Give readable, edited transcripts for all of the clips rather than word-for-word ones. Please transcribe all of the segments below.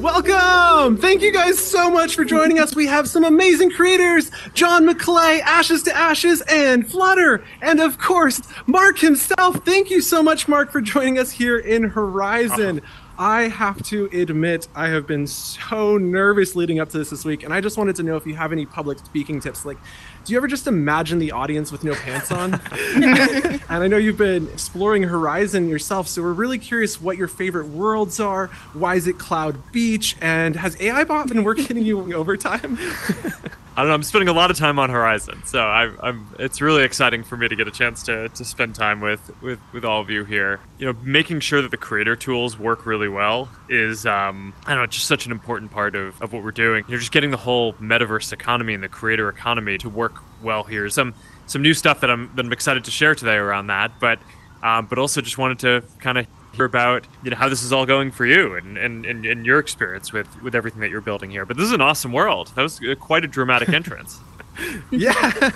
Welcome! Thank you guys so much for joining us. We have some amazing creators, John McClay, Ashes to Ashes, and Flutter, and of course, Mark himself. Thank you so much, Mark, for joining us here in Horizon. I have to admit, I have been so nervous leading up to this week, and I just wanted to know if you have any public speaking tips. Like, do you ever just imagine the audience with no pants on? And I know you've been exploring Horizon yourself, so we're really curious what your favorite worlds are. Why is it Cloud Beach? And has AI Bot been working you overtime? I don't know. I'm spending a lot of time on Horizon, so it's really exciting for me to get a chance to spend time with all of you here. You know, making sure that the creator tools work really well is I don't know, just such an important part of what we're doing. You're just getting the whole metaverse economy and the creator economy to work well here. Some new stuff that I'm excited to share today around that, but also just wanted to kind of hear about, you know, how this is all going for you and your experience with everything that you're building here. But this is an awesome world. That was quite a dramatic entrance. Yeah,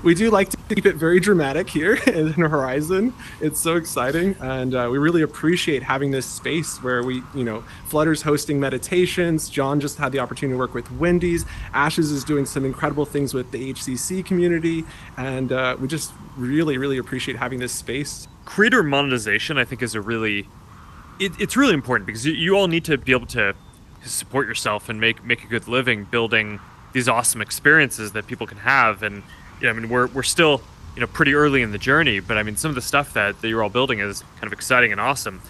we do like to keep it very dramatic here in Horizon. It's so exciting, and we really appreciate having this space where we, you know, Flutter's hosting meditations. John just had the opportunity to work with Wendy's. Ashes is doing some incredible things with the HCC community, and we just really appreciate having this space. Creator monetization, I think, is it's really important because you all need to be able to support yourself and make a good living building these awesome experiences that people can have. And you know, I mean, we're still, you know, pretty early in the journey, but I mean, some of the stuff that you're all building is kind of exciting and awesome.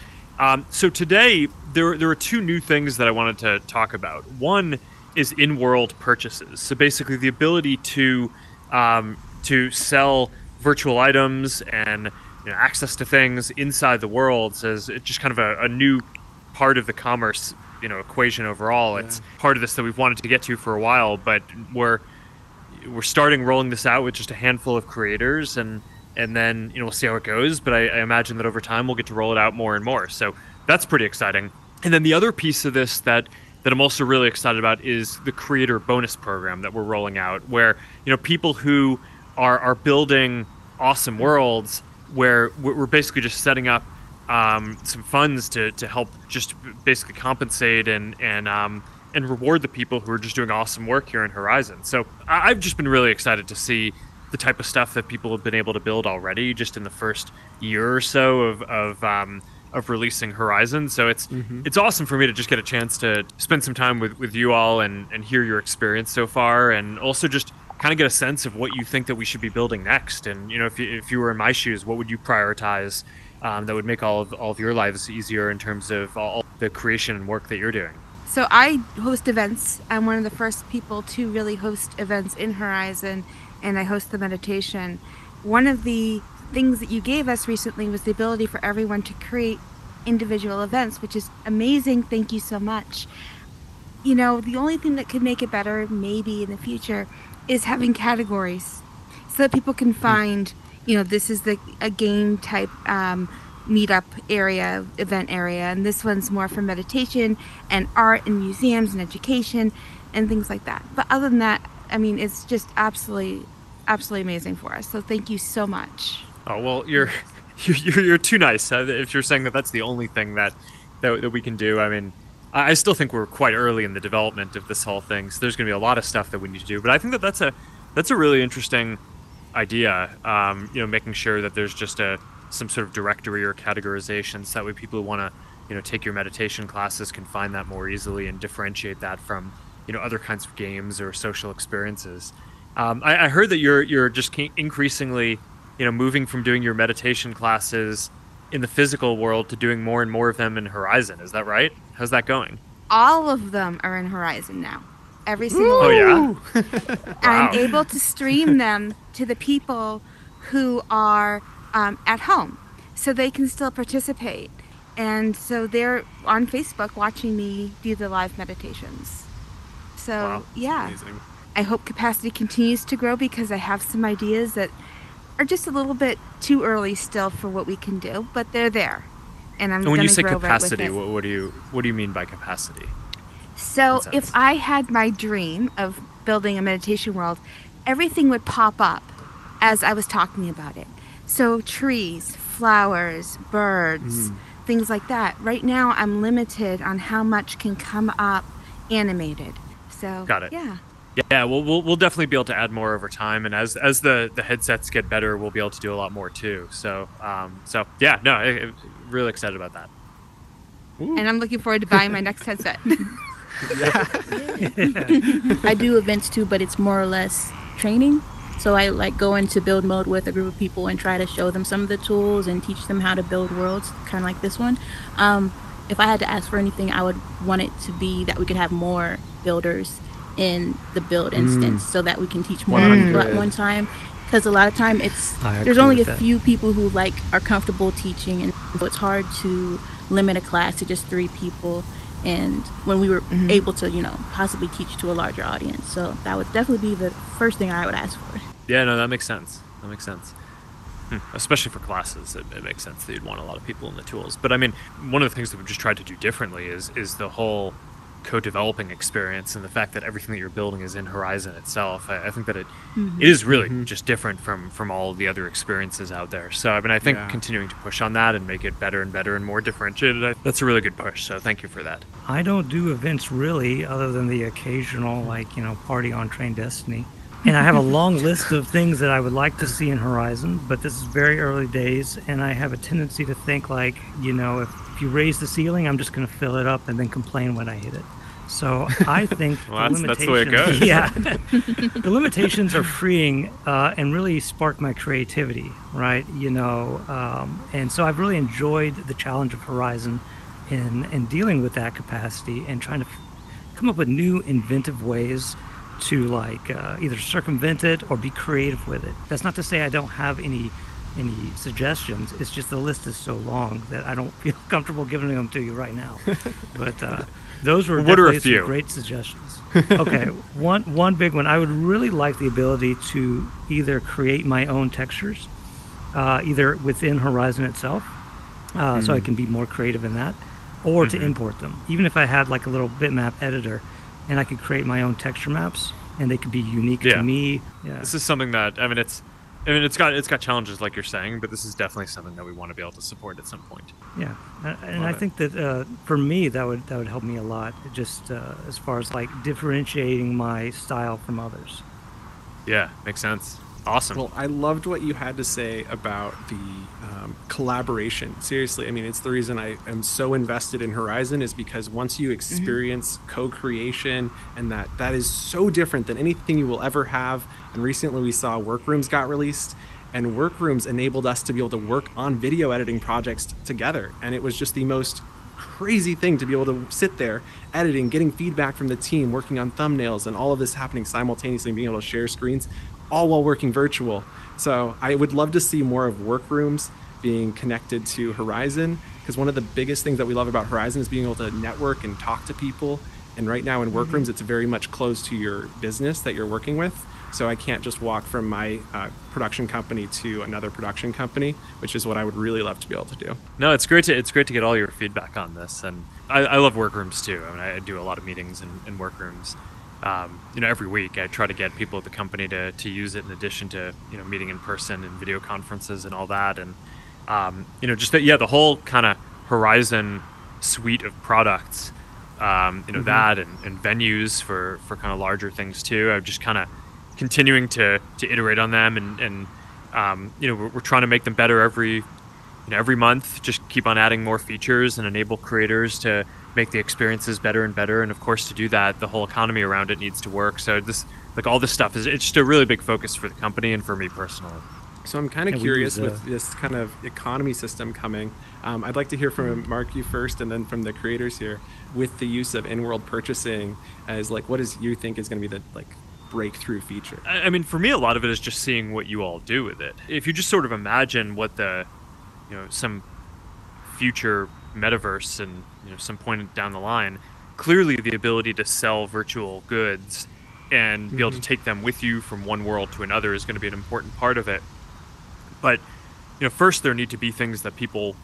So today there are two new things that I wanted to talk about. One is in-world purchases. So basically the ability to sell virtual items and, you know, access to things inside the worlds as just kind of a new part of the commerce, you know, equation overall. Yeah. It's part of this that we've wanted to get to for a while, but we're starting rolling this out with just a handful of creators, and then, you know, we'll see how it goes. But I imagine that over time we'll get to roll it out more and more. So that's pretty exciting. And then the other piece of this that I'm also really excited about is the creator bonus program that we're rolling out, where, you know, people who are building awesome worlds, where we're basically just setting up some funds to help just basically compensate and reward the people who are just doing awesome work here in Horizon. So I've just been really excited to see the type of stuff that people have been able to build already just in the first year or so of releasing Horizon. So it's awesome for me to just get a chance to spend some time with you all and hear your experience so far, and also just kind of get a sense of what you think that we should be building next. And, you know, if you were in my shoes, what would you prioritize that would make all of your lives easier in terms of all the creation and work that you're doing? So I host events. I'm one of the first people to really host events in Horizon, and I host the meditation. One of the things that you gave us recently was the ability for everyone to create individual events, which is amazing. Thank you so much. You know, the only thing that could make it better, maybe in the future, is having categories so that people can find, you know, this is a game type meetup area, event area, and this one's more for meditation and art and museums and education and things like that. But other than that, I mean, it's just absolutely amazing for us. So thank you so much. Oh, well, you're too nice. If you're saying that that's the only thing that we can do. I mean, I still think we're quite early in the development of this whole thing, so there's going to be a lot of stuff that we need to do. But I think that that's a really interesting idea. You know, making sure that there's just some sort of directory or categorization, so that way people who want to, you know, take your meditation classes can find that more easily and differentiate that from, you know, other kinds of games or social experiences. I heard that you're just increasingly, you know, moving from doing your meditation classes in the physical world to doing more and more of them in Horizon. Is that right? How's that going? All of them are in Horizon now. Every single one. Oh, yeah? Wow. I'm able to stream them to the people who are at home, so they can still participate. And so they're on Facebook watching me do the live meditations. So, wow, yeah. Amazing. I hope capacity continues to grow, because I have some ideas that are just a little bit too early still for what we can do, but they're there. And when you say capacity, what do you mean by capacity? So if I had my dream of building a meditation world, everything would pop up as I was talking about it. So trees, flowers, birds, things like that. Right now, I'm limited on how much can come up animated. So, Got it. yeah. Yeah, we'll definitely be able to add more over time, and as the headsets get better, we'll be able to do a lot more too. So yeah, no, really excited about that. Ooh. And I'm looking forward to buying my next headset. I do events too, but it's more or less training. So I like go into build mode with a group of people and try to show them some of the tools and teach them how to build worlds, kind of like this one. If I had to ask for anything, I would want it to be that we could have more builders in the build instance so that we can teach more people at one time. Because a lot of time there's only a few people who like are comfortable teaching, and so it's hard to limit a class to just 3 people. And when we were able to, possibly teach to a larger audience. So that would definitely be the first thing I would ask for. Yeah, no, that makes sense. Especially for classes, it makes sense that you'd want a lot of people in the tools. But I mean, one of the things that we've just tried to do differently is the whole co-developing experience, and the fact that everything that you're building is in Horizon itself. I think that it is really just different from all the other experiences out there. So I mean, I think continuing to push on that and make it better and better and more differentiated, that's a really good push. So thank you for that. I don't do events really, other than the occasional party on Train Destiny. And I have a long list of things that I would like to see in Horizon, but this is very early days, and I have a tendency to think if you raise the ceiling, I'm just going to fill it up and then complain when I hit it. So I think well, that's the way it goes. Yeah, the limitations are freeing and really spark my creativity, right? And so I've really enjoyed the challenge of Horizon in dealing with that capacity and trying to come up with new inventive ways to either circumvent it or be creative with it. That's not to say I don't have any suggestions. It's just the list is so long that I don't feel comfortable giving them to you right now. But those were definitely some great suggestions. Okay, one big one. I would really like the ability to either create my own textures, either within Horizon itself, so I can be more creative in that, or to import them. Even if I had a little bitmap editor, and I could create my own texture maps, and they could be unique to me. Yeah. This is something that it's got challenges like you're saying, but this is definitely something that we want to be able to support at some point. Yeah, and I think that for me that would help me a lot, just as far as differentiating my style from others. Yeah, makes sense. Awesome. Well, I loved what you had to say about the collaboration. Seriously, I mean, it's the reason I am so invested in Horizon, is because once you experience co-creation, and that is so different than anything you will ever have. And recently we saw Workrooms got released, and Workrooms enabled us to be able to work on video editing projects together. And it was just the most crazy thing to be able to sit there editing, getting feedback from the team, working on thumbnails, and all of this happening simultaneously, being able to share screens, all while working virtual. So I would love to see more of Workrooms being connected to Horizon, because one of the biggest things that we love about Horizon is being able to network and talk to people. And right now in Workrooms, it's very much close to your business that you're working with. So I can't just walk from my production company to another production company, which is what I would really love to be able to do. No, it's great to get all your feedback on this, and I love Workrooms too. I mean, I do a lot of meetings in Workrooms. Every week I try to get people at the company to use it, in addition to meeting in person and video conferences and all that, and the whole kind of Horizon suite of products. That and venues for kind of larger things too. I'm just kind of continuing to iterate on them, and we're trying to make them better every month. Just keep on adding more features and enable creators to make the experiences better and better. And of course, to do that, the whole economy around it needs to work. So all this stuff it's just a really big focus for the company and for me personally. So I'm kind of curious with this kind of economy system coming. I'd like to hear from Mark, you first, and then from the creators here, with the use of in-world purchasing as what does you think is going to be the breakthrough feature? I mean, for me, a lot of it is just seeing what you all do with it. If you just sort of imagine what some future metaverse and some point down the line, clearly the ability to sell virtual goods and be able to take them with you from one world to another is going to be an important part of it. But first there need to be things that people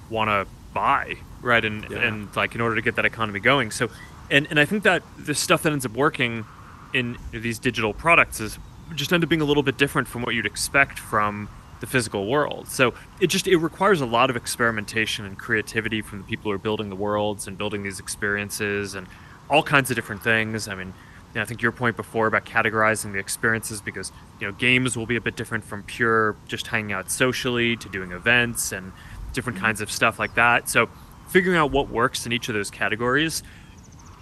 want to buy, right? And in order to get that economy going. So and I think that the stuff that ends up working in these digital products is just end up being a little bit different from what you'd expect from the physical world. So it requires a lot of experimentation and creativity from the people who are building the worlds and building these experiences and all kinds of different things. I mean, I think your point before about categorizing the experiences, because games will be a bit different from pure just hanging out socially to doing events and different kinds of stuff like that. So figuring out what works in each of those categories,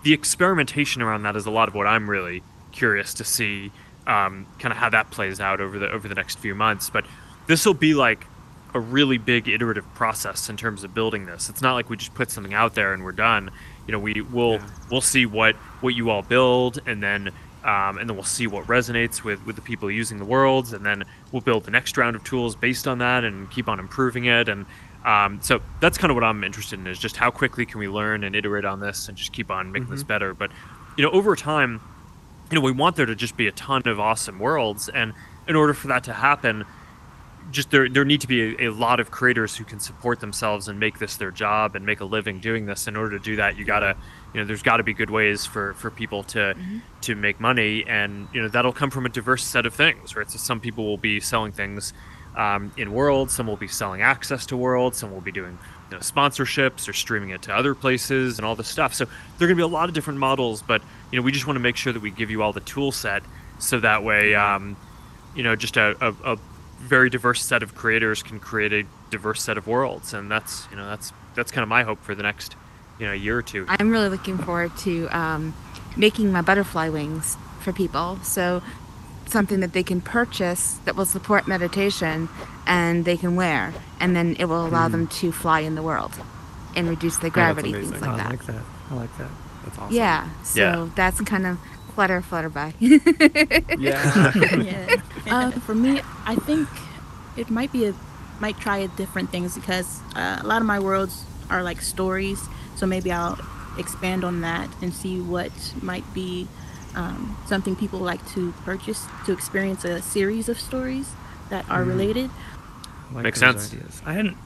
the experimentation around that is a lot of what I'm really curious to see, kind of how that plays out over the next few months. But this will be like a really big iterative process in terms of building this. It's not like we just put something out there and we're done. We'll see what you all build, and then we'll see what resonates with the people using the worlds, and then we'll build the next round of tools based on that and keep on improving it. And so that's kind of what I'm interested in, is just how quickly can we learn and iterate on this and just keep on making this better. But over time, we want there to just be a ton of awesome worlds, and in order for that to happen, just there need to be a lot of creators who can support themselves and make this their job and make a living doing this. In order to do that, there's got to be good ways for people to make money, and that'll come from a diverse set of things, right? So some people will be selling things in worlds, some will be selling access to worlds, some will be doing sponsorships or streaming it to other places and all this stuff. So there are going to be a lot of different models, but we just want to make sure that we give you all the tool set, so that way just a very diverse set of creators can create a diverse set of worlds. And that's kind of my hope for the next year or two. I'm really looking forward to making my butterfly wings for people, so something that they can purchase that will support meditation and they can wear, and then it will allow them to fly in the world and reduce the gravity, things like that. I like that. That's awesome. Yeah, so that's kind of Flutterby. Yeah. For me, I think it might try different things, because a lot of my worlds are like stories. So maybe I'll expand on that and see what might be something people like to purchase to experience a series of stories that are related. I like Makes those sense. ideas. I hadn't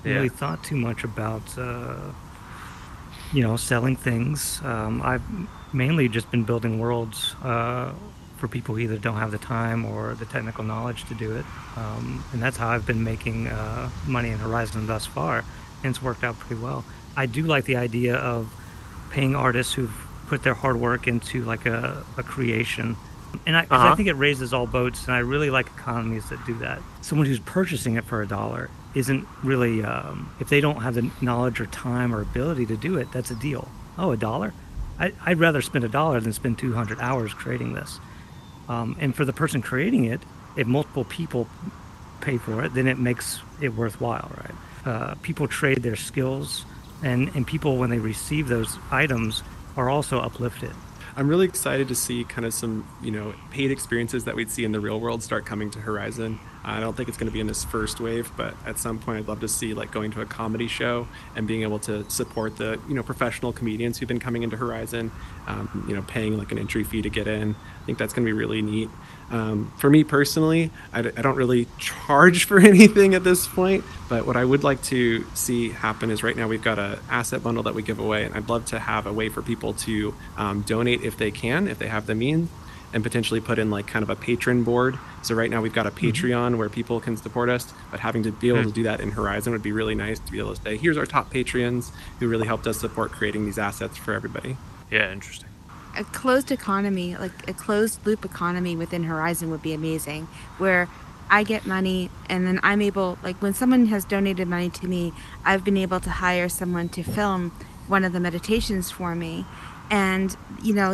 really thought too much about selling things. I've mainly just been building worlds for people who either don't have the time or the technical knowledge to do it, and that's how I've been making money in Horizon thus far, and it's worked out pretty well. I do like the idea of paying artists who've put their hard work into like a creation, and I think it raises all boats, and I really like economies that do that. Someone who's purchasing it for $1 isn't really, if they don't have the knowledge or time or ability to do it, that's a deal. Oh, $1? I'd rather spend $1 than spend 200 hours creating this. And for the person creating it, if multiple people pay for it, then it makes it worthwhile, right? People trade their skills, and people, when they receive those items, are also uplifted. I'm really excited to see kind of some, paid experiences that we'd see in the real world start coming to Horizon. I don't think it's going to be in this first wave, but at some point I'd love to see like going to a comedy show and being able to support the, professional comedians who've been coming into Horizon, paying like an entry fee to get in. I think that's going to be really neat. For me personally, I don't really charge for anything at this point, but what I would like to see happen is right now we've got an asset bundle that we give away, and I'd love to have a way for people to donate if they can, if they have the means, and potentially put in like kind of a patron board. So right now we've got a Patreon where people can support us, but having to be able to do that in Horizon would be really nice, to be able to say, here's our top Patreons who really helped us support creating these assets for everybody. Yeah, interesting. A closed economy, like a closed loop economy within Horizon would be amazing, where I get money and then I'm able, like when someone has donated money to me, I've been able to hire someone to film one of the meditations for me. And,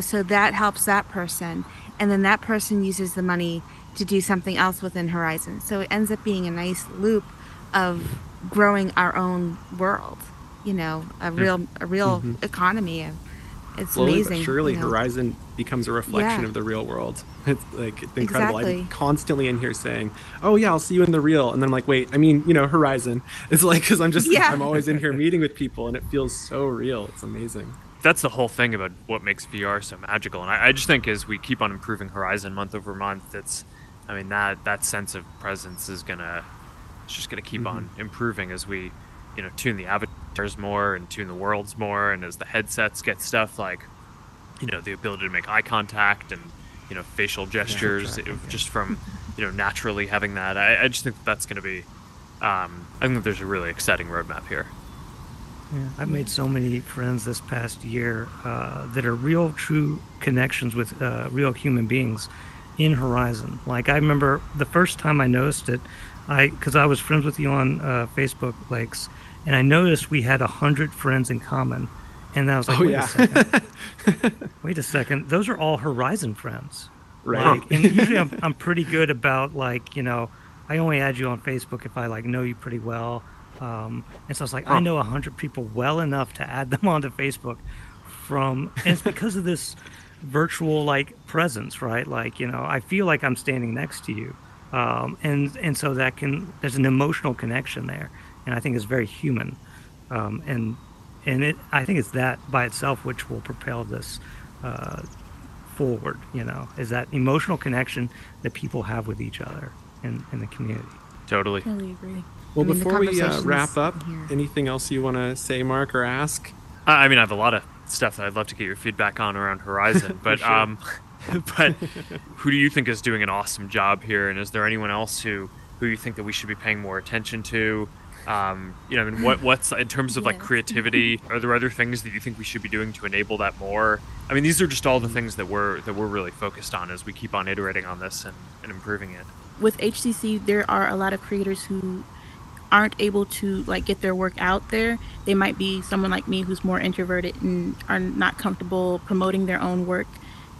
so that helps that person. And then that person uses the money to do something else within Horizon. So it ends up being a nice loop of growing our own world, a real economy. It's Slowly amazing. But surely Horizon becomes a reflection of the real world. It's like it's incredible. Exactly. I'm constantly in here saying, oh yeah, I'll see you in the real. And then I'm like, wait, I mean, Horizon. It's like, because I'm always in here meeting with people, and it feels so real. It's amazing. That's the whole thing about what makes VR so magical. And I just think as we keep on improving Horizon month over month, that sense of presence is just gonna keep on improving as we, tune the avatars more and tune the worlds more, and as the headsets get stuff like, the ability to make eye contact and, facial gestures, just from naturally having that. I just think that's going to be. I think that there's a really exciting roadmap here. Yeah, I've made so many friends this past year that are real, true connections with real human beings in Horizon. Like I remember the first time I noticed it, because I was friends with you on Facebook, Lakes, and I noticed we had 100 friends in common, and I was like, wait a second, those are all Horizon friends, right? Like, and usually I'm pretty good about like I only add you on Facebook if I like know you pretty well. And so I was like, I know 100 people well enough to add them onto Facebook and it's because of this virtual like presence, right? Like, I feel like I'm standing next to you. And so there's an emotional connection there. And I think it's very human. I think it's that by itself which will propel this, forward, is that emotional connection that people have with each other in the community. Totally. Totally agree. Well, before we wrap up, anything else you want to say, Mark, or ask? I mean, I have a lot of stuff that I'd love to get your feedback on around Horizon, but but who do you think is doing an awesome job here, and is there anyone else who you think that we should be paying more attention to? I mean, what's in terms of like creativity? Are there other things that you think we should be doing to enable that more? I mean, these are just all the things that we're really focused on as we keep on iterating on this and improving it. With HCC, there are a lot of creators who aren't able to like get their work out there. They might be someone like me who's more introverted and are not comfortable promoting their own work,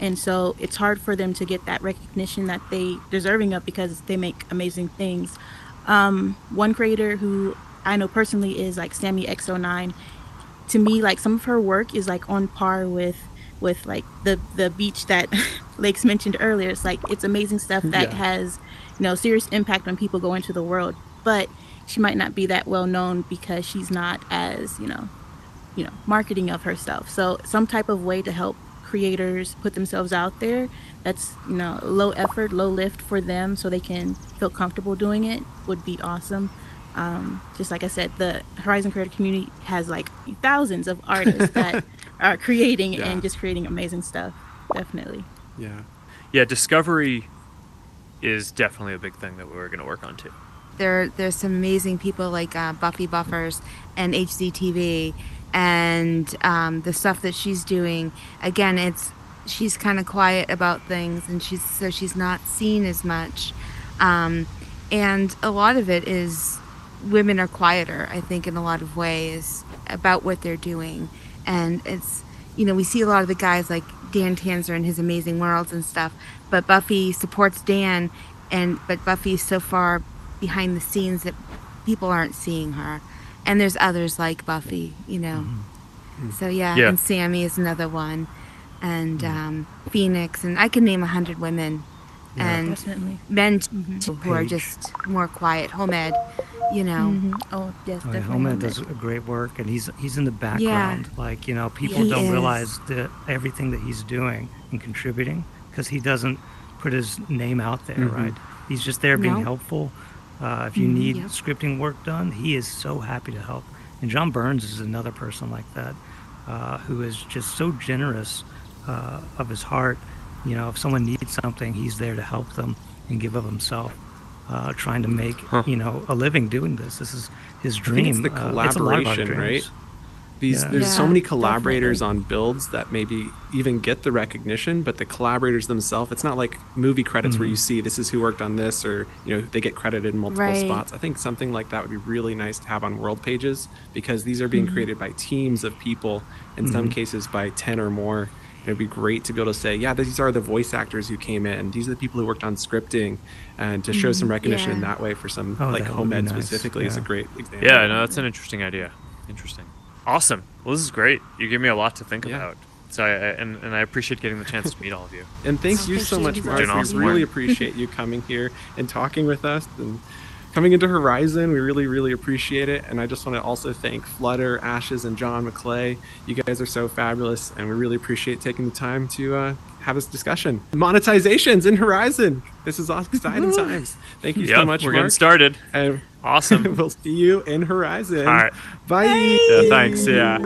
and so it's hard for them to get that recognition that they deserving of because they make amazing things. One creator who I know personally is like Sammy X09. To me, like some of her work is like on par with like the beach that Lakes mentioned earlier. It's like it's amazing stuff that has serious impact on people going to the world, but she might not be that well known because she's not as marketing of herself. So some type of way to help creators put themselves out there that's low effort, low lift for them so they can feel comfortable doing it would be awesome. Just like I said, the Horizon creator community has like thousands of artists that are creating and just creating amazing stuff. Definitely. Yeah, discovery is definitely a big thing that we're going to work on too. There's some amazing people like Buffy Buffers and HDTV, and the stuff that she's doing. Again, she's kind of quiet about things, and she's not seen as much. And a lot of it is women are quieter, I think, in a lot of ways about what they're doing. And it's we see a lot of the guys like Dan Tanzer and his Amazing Worlds and stuff, but Buffy supports Dan, but Buffy's so far behind the scenes that people aren't seeing her, and there's others like Buffy, so and Sammy is another one, and Phoenix, and I can name 100 women and definitely. Men who are just more quiet. Homed, Oh yes, definitely. Homed does great work, and he's in the background. Like people don't realize everything that he's doing and contributing because he doesn't put his name out there, right? He's just there being helpful. If you need scripting work done, he is so happy to help. And John Burns is another person like that, who is just so generous of his heart. If someone needs something, he's there to help them and give of himself, trying to make a living doing this. This is his dream. I think it's the collaboration, right? There's so many collaborators on builds that maybe even get the recognition, but the collaborators themselves, it's not like movie credits where you see this is who worked on this, or they get credited in multiple spots. I think something like that would be really nice to have on world pages, because these are being created by teams of people, in some cases by 10 or more. It'd be great to be able to say, these are the voice actors who came in, these are the people who worked on scripting, and to show some recognition in that way for some, like Homed specifically is a great example. Yeah, no, that's an interesting idea. Interesting. Awesome. Well, this is great. You give me a lot to think about. So I appreciate getting the chance to meet all of you. And thank you so much, Mark. We really appreciate you coming here and talking with us and coming into Horizon. We really, really appreciate it. And I just want to also thank Flutter, Ashes, and John McClay. You guys are so fabulous, and we really appreciate taking the time to have this discussion. Monetizations in Horizon. This is exciting times. Thank you so much, We're Mark. Getting started. And awesome. We'll see you in Horizon. All right. Bye. Yeah, thanks. Yeah.